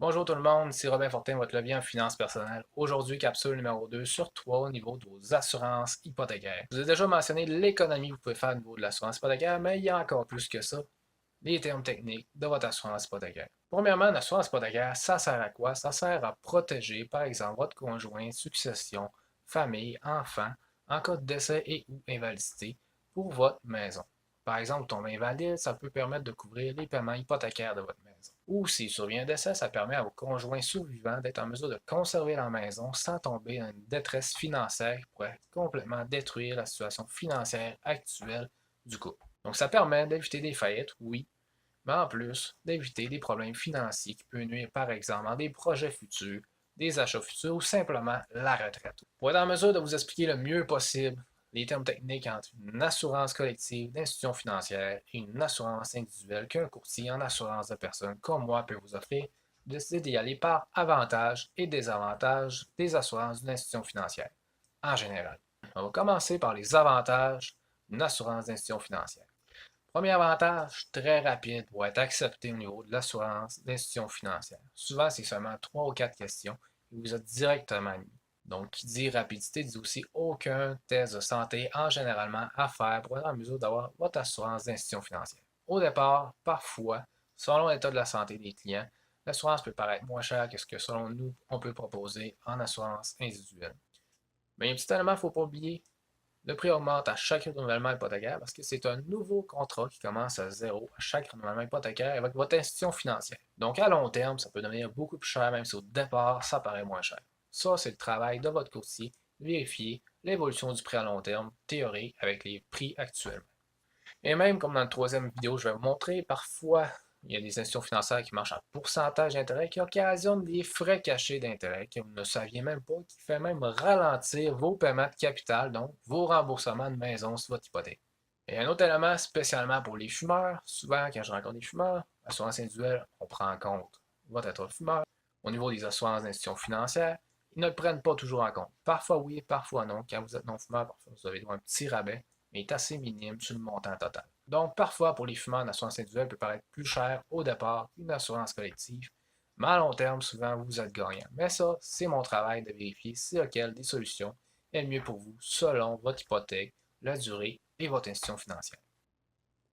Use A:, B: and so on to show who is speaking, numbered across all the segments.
A: Bonjour tout le monde, c'est Robin Fortin, votre levier en finances personnelles. Aujourd'hui, capsule numéro 2 sur 3 au niveau de vos assurances hypothécaires. Je vous ai déjà mentionné l'économie que vous pouvez faire au niveau de l'assurance hypothécaire, mais il y a encore plus que ça, les termes techniques de votre assurance hypothécaire. Premièrement, l'assurance hypothécaire, ça sert à quoi? Ça sert à protéger, par exemple, votre conjoint, succession, famille, enfants, en cas de décès et ou invalidité pour votre maison. Par exemple, tomber invalide, ça peut permettre de couvrir les paiements hypothécaires de votre maison. Ou s'il survient un décès, ça permet à vos conjoints survivants d'être en mesure de conserver la maison sans tomber dans une détresse financière qui pourrait complètement détruire la situation financière actuelle du couple. Donc ça permet d'éviter des faillites, oui, mais en plus d'éviter des problèmes financiers qui peuvent nuire par exemple à des projets futurs, des achats futurs ou simplement la retraite. Pour être en mesure de vous expliquer le mieux possible les termes techniques entre une assurance collective d'institutions financières et une assurance individuelle qu'un courtier en assurance de personnes comme moi peut vous offrir, décidez d'y aller par avantages et désavantages des assurances d'une institution financière en général. On va commencer par les avantages d'une assurance d'institution financière. Premier avantage, très rapide pour être accepté au niveau de l'assurance d'institution financière. Souvent, c'est seulement 3 ou 4 questions et vous êtes directement admis. Donc, qui dit rapidité dit aussi aucun test de santé en généralement à faire pour être en mesure d'avoir votre assurance d'institution financière. Au départ, parfois, selon l'état de la santé des clients, l'assurance peut paraître moins chère que ce que selon nous, on peut proposer en assurance individuelle. Mais il y a un petit élément qu'il ne faut pas oublier, le prix augmente à chaque renouvellement hypothécaire parce que c'est un nouveau contrat qui commence à zéro à chaque renouvellement hypothécaire avec votre institution financière. Donc à long terme, ça peut devenir beaucoup plus cher, même si au départ, ça paraît moins cher. Ça, c'est le travail de votre courtier, vérifier l'évolution du prix à long terme théorique avec les prix actuels. Et même comme dans la troisième vidéo, je vais vous montrer, parfois, il y a des institutions financières qui marchent à pourcentage d'intérêt qui occasionnent des frais cachés d'intérêt que vous ne saviez même pas, qui fait même ralentir vos paiements de capital, donc vos remboursements de maison sur votre hypothèque. Et un autre élément spécialement pour les fumeurs, souvent quand je rencontre des fumeurs, assurance individuelle, on prend en compte votre état de fumeur. Au niveau des assurances d'institutions financières, ils ne le prennent pas toujours en compte. Parfois oui, parfois non. Quand vous êtes non-fumeur, parfois vous avez droit à un petit rabais, mais est assez minime sur le montant total. Donc, parfois, pour les fumeurs, une assurance individuelle peut paraître plus chère au départ qu'une assurance collective, mais à long terme, souvent, vous êtes gagnant. Mais ça, c'est mon travail de vérifier si lequel des solutions est le mieux pour vous selon votre hypothèque, la durée et votre institution financière.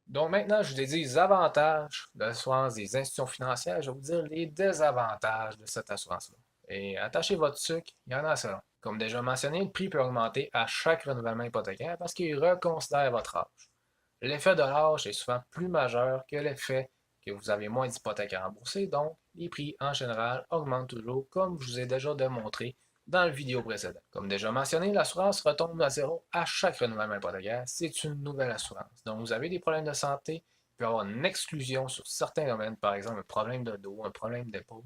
A: Donc maintenant, je vous ai dit les avantages de l'assurance des institutions financières, je vais vous dire les désavantages de cette assurance-là. Et attachez votre sucre, il y en a selon. Comme déjà mentionné, le prix peut augmenter à chaque renouvellement hypothécaire parce qu'il reconsidère votre âge. L'effet de l'âge est souvent plus majeur que l'effet que vous avez moins d'hypothèques à rembourser, donc les prix en général augmentent toujours, comme je vous ai déjà démontré dans la vidéo précédente. Comme déjà mentionné, l'assurance retombe à zéro à chaque renouvellement hypothécaire. C'est une nouvelle assurance. Donc, vous avez des problèmes de santé, il peut y avoir une exclusion sur certains domaines, par exemple un problème de dos, un problème d'épaule,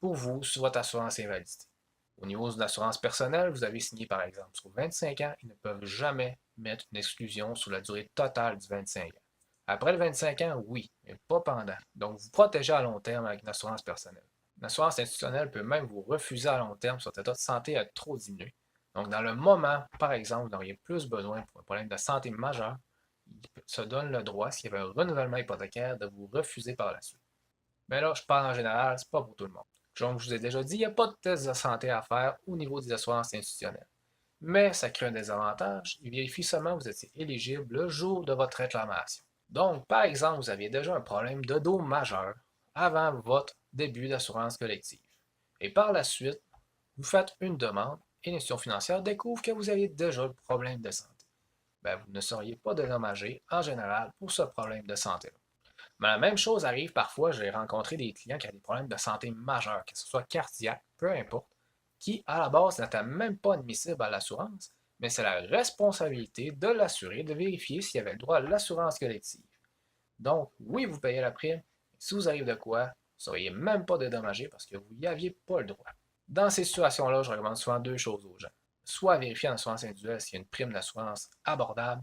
A: pour vous sur votre assurance invalidité. Au niveau de l'assurance personnelle, vous avez signé par exemple sur 25 ans, ils ne peuvent jamais mettre une exclusion sur la durée totale du 25 ans. Après le 25 ans, oui, mais pas pendant. Donc, vous protégez à long terme avec une assurance personnelle. Une assurance institutionnelle peut même vous refuser à long terme si votre état de santé a trop diminué. Donc, dans le moment, par exemple, vous auriez plus besoin pour un problème de santé majeur, il se donne le droit, s'il y avait un renouvellement hypothécaire, de vous refuser par la suite. Mais là, je parle en général, c'est pas pour tout le monde. Comme je vous ai déjà dit, il n'y a pas de test de santé à faire au niveau des assurances institutionnelles. Mais ça crée un désavantage. Il vérifie seulement que vous étiez éligible le jour de votre réclamation. Donc, par exemple, vous aviez déjà un problème de dos majeur avant votre début d'assurance collective. Et par la suite, vous faites une demande et l'institution financière découvre que vous aviez déjà le problème de santé. Ben, vous ne seriez pas dédommagé en général pour ce problème de santé-là. Mais la même chose arrive parfois, j'ai rencontré des clients qui ont des problèmes de santé majeurs, que ce soit cardiaque, peu importe, qui à la base n'étaient même pas admissibles à l'assurance, mais c'est la responsabilité de l'assuré de vérifier s'il y avait le droit à l'assurance collective. Donc, oui, vous payez la prime, mais si vous arrive de quoi, vous ne seriez même pas dédommagé parce que vous n'y aviez pas le droit. Dans ces situations-là, je recommande souvent deux choses aux gens. Soit vérifier en assurance individuelle s'il y a une prime d'assurance abordable,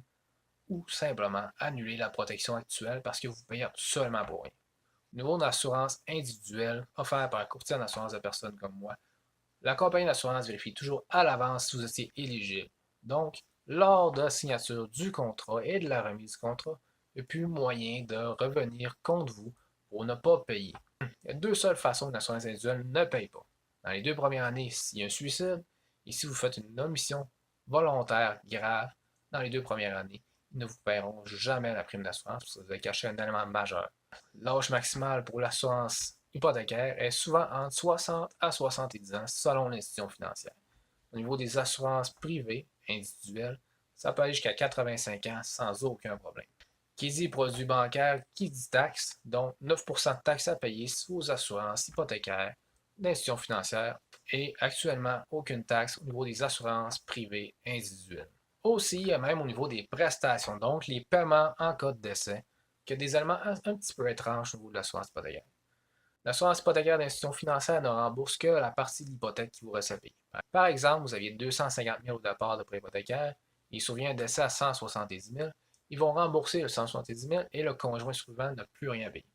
A: ou simplement annuler la protection actuelle parce que vous payez absolument pour rien. Au niveau de l'assurance individuelle offerte par un courtier en assurance de personnes comme moi, la compagnie d'assurance vérifie toujours à l'avance si vous étiez éligible. Donc, lors de la signature du contrat et de la remise du contrat, il n'y a plus moyen de revenir contre vous pour ne pas payer. Il y a deux seules façons que l'assurance individuelle ne paye pas. Dans les 2 premières années, s'il y a un suicide, et si vous faites une omission volontaire grave, dans les 2 premières années, ils ne vous paieront jamais la prime d'assurance parce que vous avez caché un élément majeur. L'âge maximal pour l'assurance hypothécaire est souvent entre 60 à 70 ans selon l'institution financière. Au niveau des assurances privées, individuelles, ça peut aller jusqu'à 85 ans sans aucun problème. Qui dit produit bancaire, qui dit taxes, donc 9% de taxes à payer sur vos assurances hypothécaires d'institutions financières et actuellement aucune taxe au niveau des assurances privées individuelles. Aussi, même au niveau des prestations, donc les paiements en cas de décès, qu'il y a des éléments un petit peu étranges au niveau de l'assurance hypothécaire. L'assurance hypothécaire d'institutions financières ne rembourse que la partie de l'hypothèque qui vous reste à payer. Par exemple, vous aviez 250 000 au départ de prêt hypothécaire, il survient un décès à 170 000, ils vont rembourser le 170 000 et le conjoint survivant n'a plus rien payé.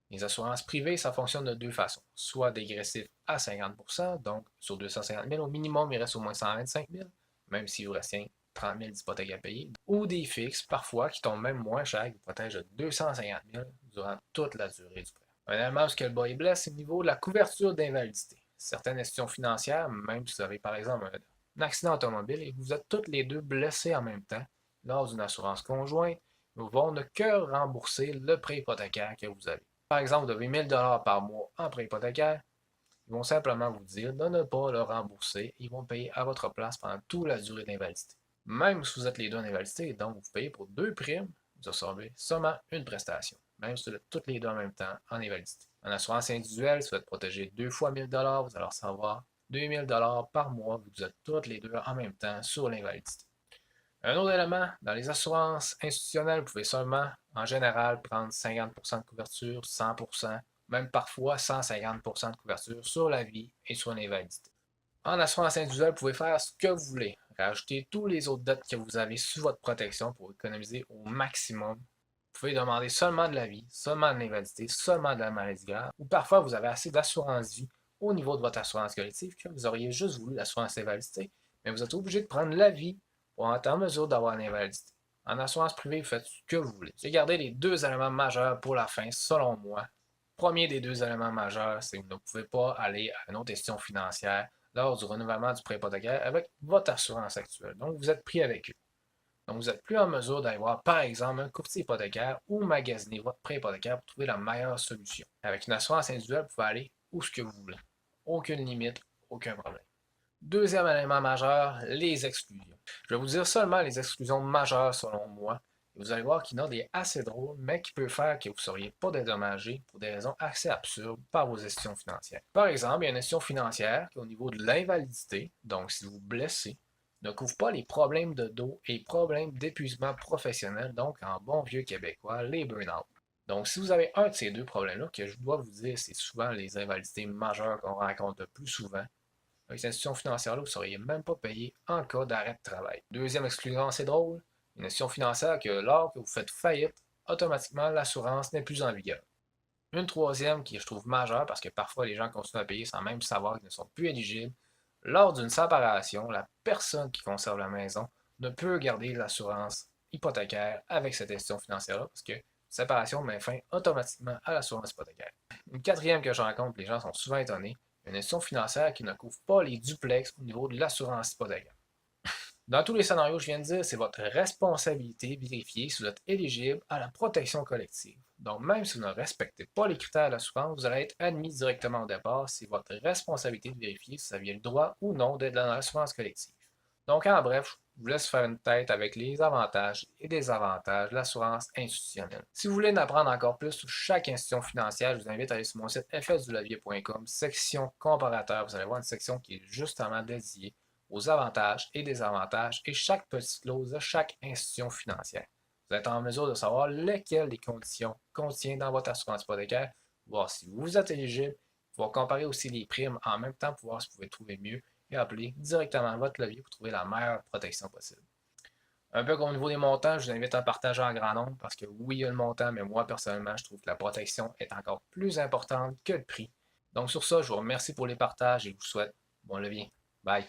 A: Les assurances privées, ça fonctionne de deux façons. Soit dégressif à 50%, donc sur 250 000, au minimum, il reste au moins 125 000, même s'il vous reste 30 000 d'hypothèques à payer. Ou des fixes, parfois, qui tombent même moins cher, qui vous protègent de 250 000 durant toute la durée du prêt. Un élément où le bas est blesse, c'est au niveau de la couverture d'invalidité. Certaines institutions financières, même si vous avez par exemple un accident automobile et que vous êtes toutes les deux blessés en même temps, lors d'une assurance conjointe, ils vont ne que rembourser le prêt hypothécaire que vous avez. Par exemple, vous devez 1 000 $ par mois en prêt hypothécaire, ils vont simplement vous dire de ne pas le rembourser, ils vont payer à votre place pendant toute la durée d'invalidité. Même si vous êtes les deux en invalidité, donc vous payez pour 2 primes, vous absorbez seulement une prestation, même si vous êtes toutes les deux en même temps en invalidité. En assurance individuelle, si vous êtes protégé 2 fois 1 000 $, vous allez recevoir 2 000 $ par mois, vu que vous êtes toutes les deux en même temps sur l'invalidité. Un autre élément, dans les assurances institutionnelles, vous pouvez seulement, en général, prendre 50% de couverture, 100%, même parfois 150% de couverture sur la vie et sur l'invalidité. En assurance individuelle, vous pouvez faire ce que vous voulez. Rajouter tous les autres dettes que vous avez sous votre protection pour économiser au maximum. Vous pouvez demander seulement de la vie, seulement de l'invalidité, seulement de la maladie grave, ou parfois vous avez assez d'assurance vie au niveau de votre assurance collective que vous auriez juste voulu l'assurance invalidité, mais vous êtes obligé de prendre la vie pour être en mesure d'avoir l'invalidité. En assurance privée, vous faites ce que vous voulez. J'ai gardé les deux éléments majeurs pour la fin, selon moi. Premier des deux éléments majeurs, c'est que vous ne pouvez pas aller à une autre institution financière lors du renouvellement du prêt hypothécaire avec votre assurance actuelle. Donc, vous êtes pris avec eux. Donc, vous n'êtes plus en mesure d'aller voir, par exemple, un courtier hypothécaire ou magasiner votre prêt hypothécaire pour trouver la meilleure solution. Avec une assurance individuelle, vous pouvez aller où ce que vous voulez. Aucune limite, aucun problème. Deuxième élément majeur, les exclusions. Je vais vous dire seulement les exclusions majeures selon moi. Et vous allez voir qu'il y en a des assez drôles, mais qui peuvent faire que vous ne seriez pas dédommagé pour des raisons assez absurdes par vos institutions financières. Par exemple, il y a une institution financière qui, au niveau de l'invalidité, donc si vous vous blessez, ne couvre pas les problèmes de dos et problèmes d'épuisement professionnel, donc en bon vieux québécois, les burn-out. Donc, si vous avez un de ces deux problèmes-là, que je dois vous dire, c'est souvent les invalidités majeures qu'on rencontre le plus souvent, avec cette institution financière-là, vous ne seriez même pas payé en cas d'arrêt de travail. Deuxième exclusion, c'est drôle, une institution financière que lors que vous faites faillite, automatiquement, l'assurance n'est plus en vigueur. Une troisième qui je trouve majeure, parce que parfois les gens continuent à payer sans même savoir qu'ils ne sont plus éligibles, lors d'une séparation, la personne qui conserve la maison ne peut garder l'assurance hypothécaire avec cette institution financière-là, parce que séparation met fin automatiquement à l'assurance hypothécaire. Une quatrième que je rencontre, les gens sont souvent étonnés, une institution financière qui ne couvre pas les duplex au niveau de l'assurance hypothécaire. Dans tous les scénarios que je viens de dire, c'est votre responsabilité de vérifier si vous êtes éligible à la protection collective. Donc, même si vous ne respectez pas les critères de l'assurance, vous allez être admis directement au départ. C'est votre responsabilité de vérifier si vous aviez le droit ou non d'être dans l'assurance collective. Donc, en bref, je vous laisse faire une tête avec les avantages et désavantages de l'assurance institutionnelle. Si vous voulez en apprendre encore plus sur chaque institution financière, je vous invite à aller sur mon site fsdulavier.com, section comparateur. Vous allez voir une section qui est justement dédiée aux avantages et désavantages et chaque petite clause de chaque institution financière. Vous êtes en mesure de savoir lesquelles des conditions contient dans votre assurance hypothécaire, voir si vous êtes éligible, pouvoir comparer aussi les primes en même temps pour voir si vous pouvez trouver mieux et appeler directement votre levier pour trouver la meilleure protection possible. Un peu comme au niveau des montants, je vous invite à partager en grand nombre parce que oui, il y a le montant, mais moi personnellement, je trouve que la protection est encore plus importante que le prix. Donc sur ça, je vous remercie pour les partages et je vous souhaite bon levier. Bye!